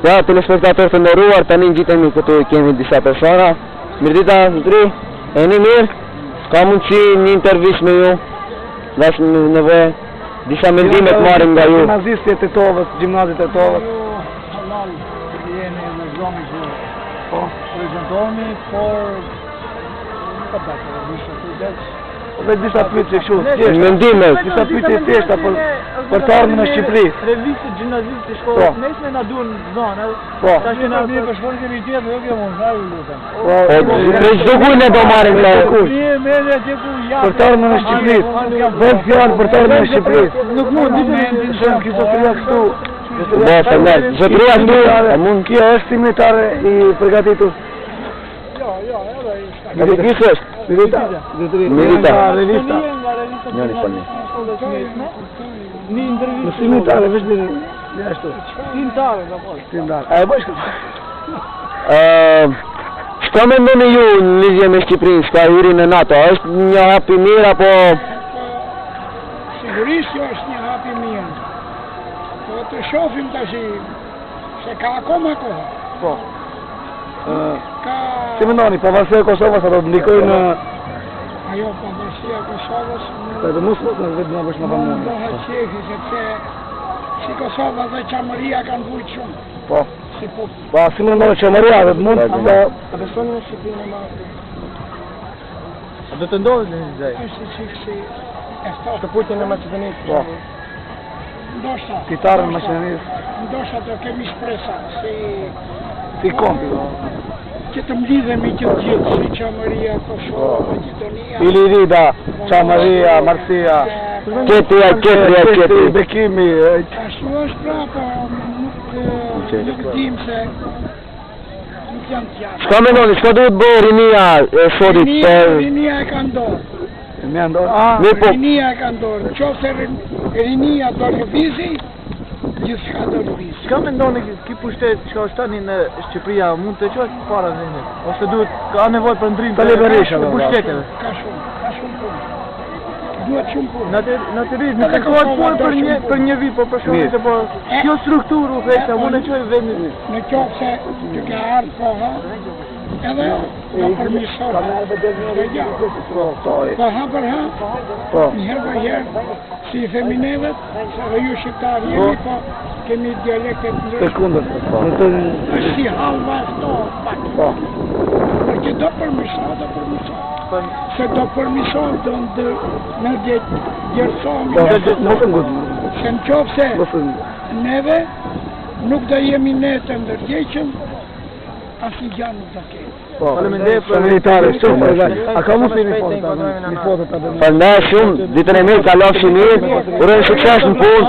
Ja, telespektator të nderuar, tani ngjitemi këtu kemi disa persona. Mirdita, Zotri, jeni mirë? Ka mundësi një intervistë me ju? Dash nevojë disa mendime të marrim nga ju. Gimnazistët e Tovës, gjimnazit e Tovës. Halal, jeni në zonë që prezentohemi, por nuk ka bëjtë, vishë të idex. Dhe disa pyetje kështu, Mendime, disa pyetje thjeshta për të ardhmen në Shqipëri. Revistë gjimnazistë të shkollës mesme na duan zonë. Po. Tash na vjen për shkollën e tjetër, jo kemo, ai lutem. Po, çdo kujt ne do marrim nga Për të ardhmen në Shqipëri. Vjen fjalë për të ardhmen në Shqipëri. Nuk mund të shumë kizotria këtu. Po, faleminderit. Zotria këtu, a mund Kjo është simultare i përgatitur. Mirita është. Mirita. Revista. Njëri po ne. Një intervistë. Në simultare veç deri ashtu. Tintare, apo. Tindar. A e bësh këtë? Çka mendoni ju në lidhje me Shqipërinë, s'ka hyrin në NATO? Është një hap i mirë apo Sigurisht që është një hap i mirë. Po të shohim tash se ka akoma kohë. Po. Ka Si mendoni, pavarësia e Kosovës ato të ndikojnë në ajo pavarësia e Kosovës të mos vetë na bësh më pamë. mundohet qefi sepse si Kosova dhe Qamëria kanë vujtë shumë. Po. Si po Pa, si mendoni Qamëria vetë mund të besoni në Shqipërinë e madhe. A do të ndodhë në një gjë? Është si e thosht. Të Putin në Maqedonisë. Po. Ndoshta. Fitarën Maqedonisë. Ndoshta të kemi shpresa Si kompi. që të mlidhemi që të gjithë si Qamëria, Kosova, Maqedonia. Ilirida, Qamëria, Marsia. Ketri. Bekimi. Ashtu është prapa, nuk dim se nuk janë tjarë. Çka mendoni, çka duhet bëjë rinia e sodit për Rinia e ka ndorë. Më andon. Ne po Rinia e ka ndorë. Qofse rinia do lëvizi, gjithçka do lëvizi. Çka mendoni ky pushtet që është tani në Shqipëria mund të çohet para vendit ose duhet ka nevojë për ndrim Tani Berisha, pushteteve? Ka shumë punë. Duhet shumë punë. Natyrisht nuk kërkohet punë për një vit, por për shkak se po kjo strukturë u thëshë mund të çojë vendin. Në qofse të ka ardhur koha, edhe do përmirësohet. Po ha për ha, njëherë për herë, si i themi nevet, se dhe ju shqiptarë jemi, po kemi dialektet Të ndryshme. kundërt. është si halva këto, pak. Po. Porque do përmirësohet. Se do përmirësohet, do në djerësohemi. Mos e nguzë. Se në qofse Mos e neve nuk do jemi ne të ndërgjeqëm, asnjë gjë nuk do kemi. Po. Faleminderit. A ka mos një foto ta bëni? Faleminderit shumë, ditën e mirë kalofshi mirë. Uroj sukses në punë.